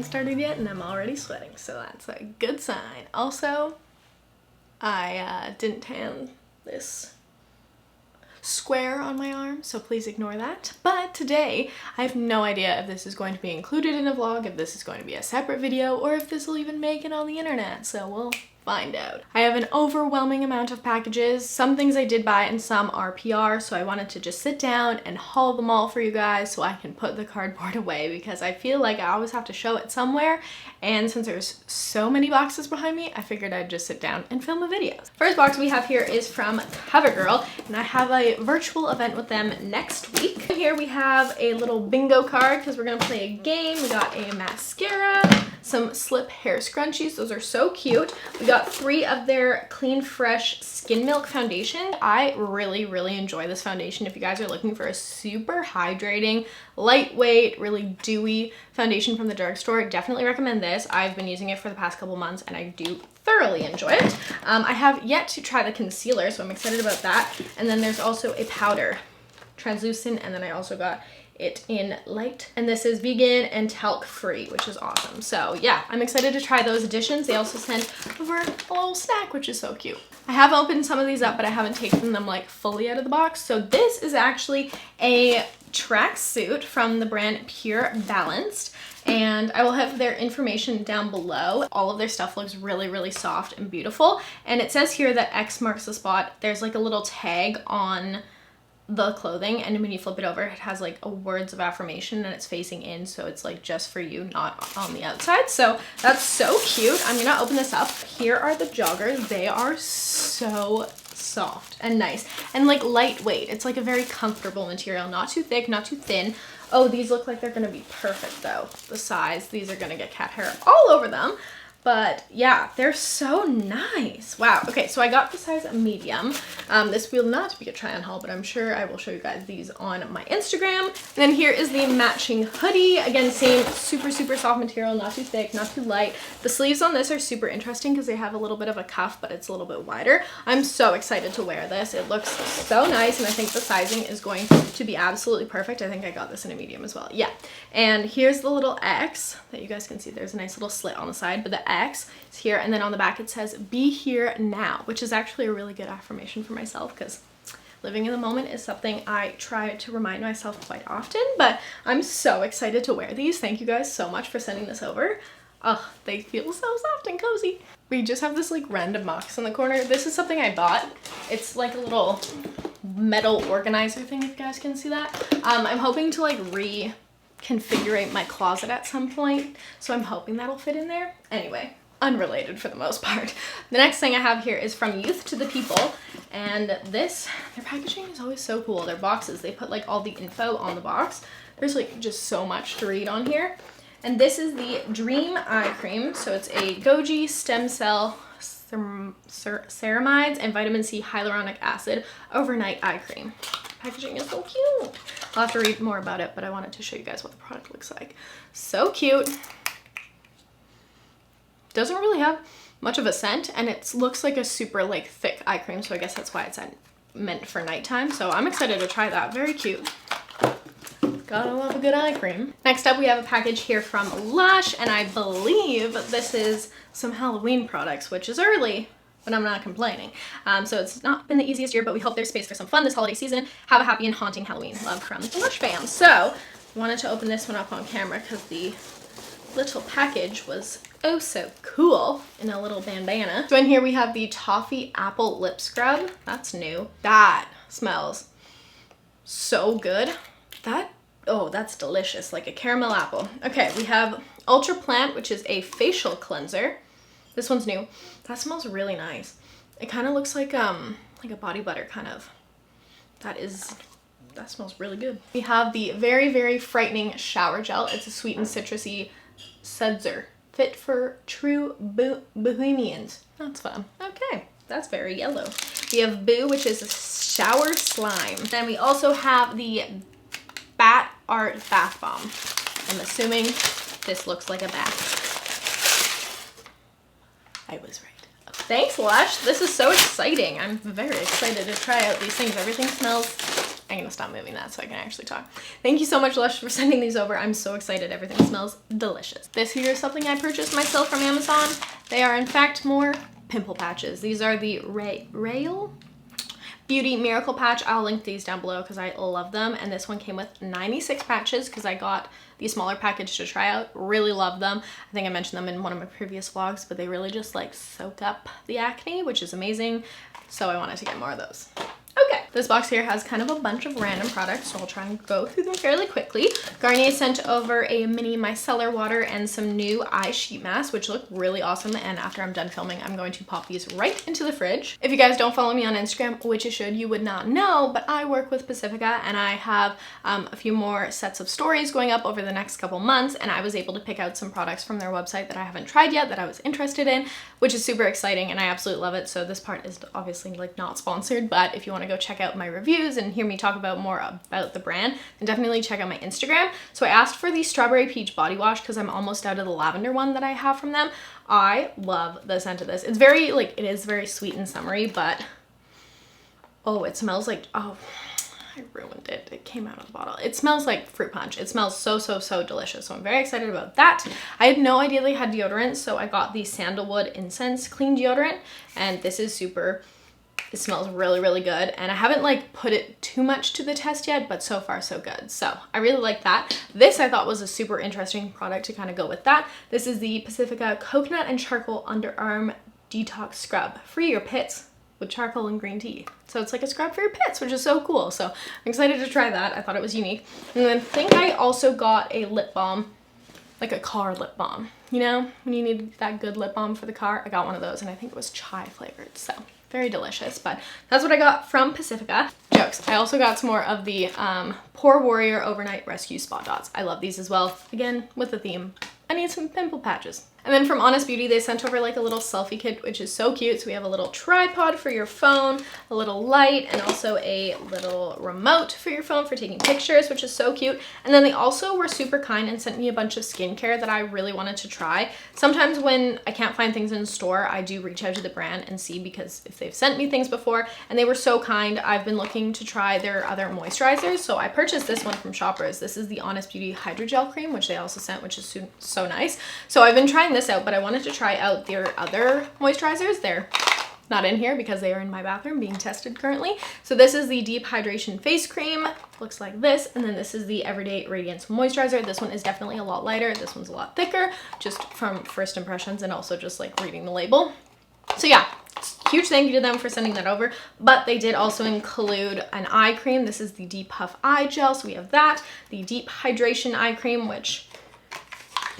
even started yet and I'm already sweating, so that's a good sign. Also, I didn't tan this square on my arm, so please ignore that. But today, I have no idea if this is going to be included in a vlog, if this is going to be a separate video, or if this will even make it on the internet, so we'll find out. I have an overwhelming amount of packages. Some things I did buy and some are PR, so I wanted to just sit down and haul them all for you guys so I can put the cardboard away, because I feel like I always have to show it somewhere, and since there's so many boxes behind me, I figured I'd just sit down and film a video. First box we have here is from Covergirl, and I have a virtual event with them next week. Here we have a little bingo card because we're gonna play a game. We got a mascara, some slip hair scrunchies. Those are so cute. We got 3 of their Clean Fresh Skin Milk foundation. I really enjoy this foundation. If you guys are looking for a super hydrating, lightweight, really dewy foundation from the drugstore, definitely recommend this. I've been using it for the past couple months and I do thoroughly enjoy it. I have yet to try the concealer, so I'm excited about that. And then there's also a powder, translucent, and then I also got it in light, and this is vegan and talc free, which is awesome. So yeah, I'm excited to try those additions. They also sent over a little snack, which is so cute. I have opened some of these up, but I haven't taken them like fully out of the box. So this is actually a tracksuit from the brand Pure Balanced, and I will have their information down below. All of their stuff looks really soft and beautiful, and it says here that X marks the spot. There's like a little tag on the clothing, and when you flip it over, it has like a words of affirmation and it's facing in, so it's like just for you, not on the outside. So that's so cute. I'm gonna open this up. Here are the joggers. They are so soft and nice and like lightweight. It's like a very comfortable material, not too thick, not too thin. Oh, these look like they're gonna be perfect though. The size, these are gonna get cat hair all over them. But yeah, they're so nice. Wow. Okay, so I got the size medium. This will not be a try on haul, but I'm sure I will show you guys these on my Instagram. And then here is the matching hoodie. Again, same super soft material, not too thick, not too light. The sleeves on this are super interesting because they have a little bit of a cuff, but it's a little bit wider. I'm so excited to wear this. It looks so nice, and I think the sizing is going to be absolutely perfect. I think I got this in a medium as well. Yeah. And here's the little X that you guys can see. There's a nice little slit on the side, but the X is here, and then on the back it says be here now, which is actually a really good affirmation for myself because living in the moment is something I try to remind myself quite often. But I'm so excited to wear these. Thank you guys so much for sending this over. Oh, they feel so soft and cozy. We just have this like random box in the corner. This is something I bought. It's like a little metal organizer thing, if you guys can see that. I'm hoping to like reconfigure my closet at some point, so I'm hoping that'll fit in there. Anyway, unrelated for the most part. The next thing I have here is from Youth to the People, and this, their packaging is always so cool. Their boxes, they put like all the info on the box. There's like just so much to read on here. And this is the Dream Eye Cream. So it's a goji stem cell ceramides and vitamin C hyaluronic acid overnight eye cream. Packaging is so cute. I'll have to read more about it, but I wanted to show you guys what the product looks like. So cute. Doesn't really have much of a scent, and it looks like a super like thick eye cream, so I guess that's why it's meant for nighttime. So I'm excited to try that. Very cute. Gotta love a good eye cream. Next up, we have a package here from Lush, and I believe this is some Halloween products, which is early, but I'm not complaining. So it's not been the easiest year, but we hope there's space for some fun this holiday season. Have a happy and haunting Halloween. Love from the Lush fam. So I wanted to open this one up on camera because the little package was oh so cool in a little bandana. So in here we have the Toffee Apple Lip Scrub. That's new. That smells so good. Oh, that's delicious, like a caramel apple. Okay, we have Ultra Plant, which is a facial cleanser. This one's new. That smells really nice. It kind of looks like a body butter kind of. That smells really good. We have the very frightening shower gel. It's a sweet and citrusy seltzer, fit for true bohemians. That's fun. Okay, that's very yellow. We have Boo, which is a shower slime. Then we also have the Bat Art Bath Bomb. I'm assuming this looks like a bath. I was right. Thanks, Lush. This is so exciting. I'm very excited to try out these things. Everything smells I'm gonna stop moving that so I can actually talk. Thank you so much, Lush, for sending these over. I'm so excited. Everything smells delicious. This here is something I purchased myself from Amazon. They are in fact more pimple patches. These are the Rail Beauty Miracle Patch. I'll link these down below because I love them. And this one came with 96 patches because I got the smaller package to try out. Really love them. I think I mentioned them in one of my previous vlogs, but they really just like soak up the acne, which is amazing. So I wanted to get more of those. Okay, this box here has kind of a bunch of random products, so I'll try and go through them fairly quickly. Garnier sent over a mini micellar water and some new eye sheet masks, which look really awesome, and after I'm done filming, I'm going to pop these right into the fridge. If you guys don't follow me on Instagram, which you should, you would not know, but I work with Pacifica, and I have a few more sets of stories going up over the next couple months, and I was able to pick out some products from their website that I haven't tried yet that I was interested in, which is super exciting, and I absolutely love it. So this part is obviously like not sponsored, but if you want to go check out my reviews and hear me talk about more about the brand, then definitely check out my Instagram. So I asked for the strawberry peach body wash because I'm almost out of the lavender one that I have from them. I love the scent of this. It's very like, it is very sweet and summery, but oh, it smells like, oh, I ruined it. It came out of the bottle. It smells like fruit punch. It smells so, so, so delicious. So I'm very excited about that. I had no idea they had deodorant, so I got the sandalwood incense clean deodorant, and this is super, it smells really, really good. And I haven't like put it too much to the test yet, but so far so good. So I really like that. This I thought was a super interesting product to kind of go with that. This is the Pacifica Coconut and Charcoal Underarm Detox Scrub. Free your pits with charcoal and green tea. So it's like a scrub for your pits, which is so cool. So I'm excited to try that. I thought it was unique. And then I think I also got a lip balm, like a car lip balm. You know, when you need that good lip balm for the car, I got one of those, and I think it was chai flavored. So very delicious, but that's what I got from Pacifica. Jokes. I also got some more of the Pore Warrior Overnight Rescue Spot Dots. I love these as well. Again, with the theme, I need some pimple patches. And then from Honest Beauty, they sent over like a little selfie kit, which is so cute. So we have a little tripod for your phone, a little light, and also a little remote for your phone for taking pictures, which is so cute. And then they also were super kind and sent me a bunch of skincare that I really wanted to try. Sometimes when I can't find things in store, I do reach out to the brand and see, because if they've sent me things before, and they were so kind. I've been looking to try their other moisturizers. So I purchased this one from Shoppers. This is the Honest Beauty Hydrogel Cream, which they also sent, which is so nice. So I've been trying this out, but I wanted to try out their other moisturizers. They're not in here because they are in my bathroom being tested currently. So this is the Deep Hydration Face Cream. Looks like this. And then this is the Everyday Radiance Moisturizer. This one is definitely a lot lighter. This one's a lot thicker, just from first impressions and also just like reading the label. So yeah, huge thank you to them for sending that over. But they did also include an eye cream. This is the Deep Puff Eye Gel. So we have that. The Deep Hydration Eye Cream, which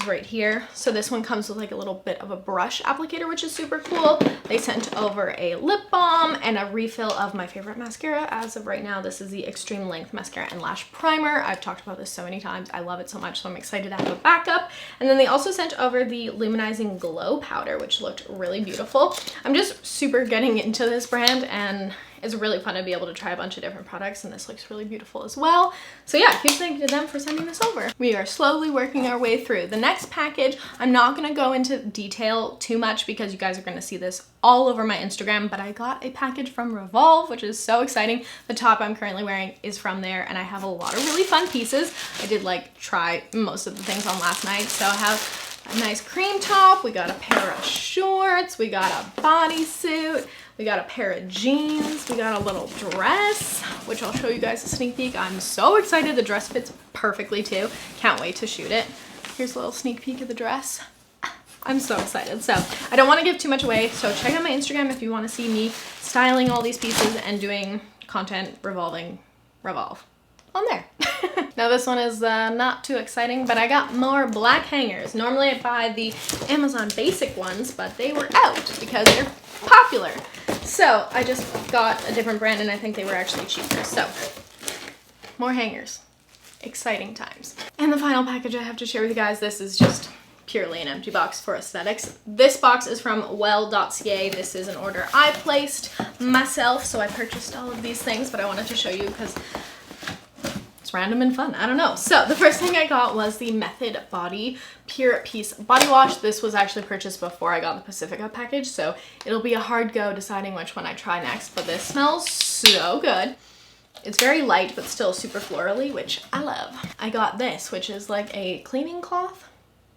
right here. So this one comes with like a little bit of a brush applicator, which is super cool. They sent over a lip balm and a refill of my favorite mascara as of right now. This is the Extreme Length Mascara and Lash Primer. I've talked about this so many times. I love it so much, so I'm excited to have a backup. And then they also sent over the Luminizing Glow Powder, which looked really beautiful. I'm just super getting into this brand, and it's really fun to be able to try a bunch of different products, and this looks really beautiful as well. So yeah, huge thank you to them for sending this over. We are slowly working our way through. The next package, I'm not gonna go into detail too much because you guys are gonna see this all over my Instagram, but I got a package from Revolve, which is so exciting. The top I'm currently wearing is from there, and I have a lot of really fun pieces. I did like try most of the things on last night. So I have a nice cream top, we got a pair of shorts, we got a bodysuit, we got a pair of jeans, we got a little dress, which I'll show you guys a sneak peek. I'm so excited. The dress fits perfectly too. Can't wait to shoot it. Here's a little sneak peek of the dress. I'm so excited. So I don't want to give too much away, so check out my Instagram if you want to see me styling all these pieces and doing content revolving Revolve on there. Now this one is not too exciting, but I got more black hangers. Normally I buy the Amazon basic ones, but they were out because they're popular. So I just got a different brand, and I think they were actually cheaper. So more hangers. Exciting times. And the final package I have to share with you guys, this is just purely an empty box for aesthetics. This box is from Well.ca. This is an order I placed myself, so I purchased all of these things, but I wanted to show you because it's random and fun. I don't know. So the first thing I got was the Method Body Pure Peace Body Wash. This was actually purchased before I got the Pacifica package, so it'll be a hard go deciding which one I try next, but this smells so good. It's very light, but still super florally, which I love. I got this, which is like a cleaning cloth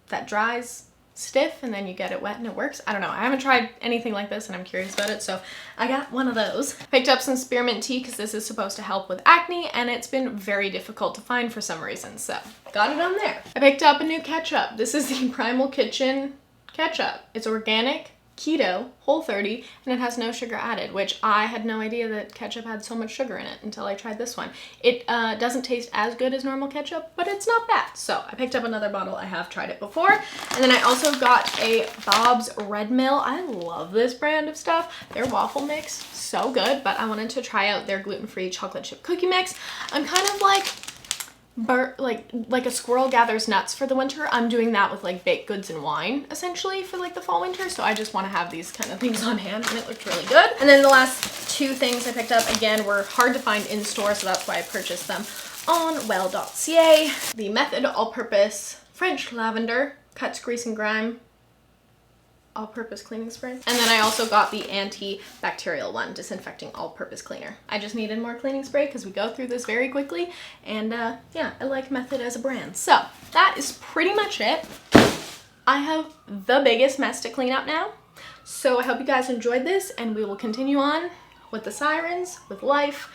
that dries stiff and then you get it wet and it works. I don't know. I haven't tried anything like this and I'm curious about it, so I got one of those. Picked up some spearmint tea because this is supposed to help with acne and it's been very difficult to find for some reason, so got it on there. I picked up a new ketchup. This is the Primal Kitchen ketchup. It's organic, keto, Whole30, and it has no sugar added, which I had no idea that ketchup had so much sugar in it until I tried this one. It doesn't taste as good as normal ketchup, but it's not bad. So I picked up another bottle. I have tried it before. And then I also got a Bob's Red Mill. I love this brand of stuff. Their waffle mix, so good, but I wanted to try out their gluten-free chocolate chip cookie mix. I'm kind of like like a squirrel gathers nuts for the winter. I'm doing that with like baked goods and wine essentially for like the fall winter, so I just want to have these kind of things on hand, and it looked really good. And then the last two things I picked up, again, were hard to find in store, so that's why I purchased them on Well.ca. The Method All-Purpose French Lavender Cuts Grease and Grime all-purpose cleaning spray. And then I also got the antibacterial one, disinfecting all-purpose cleaner. I just needed more cleaning spray because we go through this very quickly, and yeah, I like Method as a brand. So that is pretty much it. I have the biggest mess to clean up now, so I hope you guys enjoyed this, and we will continue on with the sirens, with life.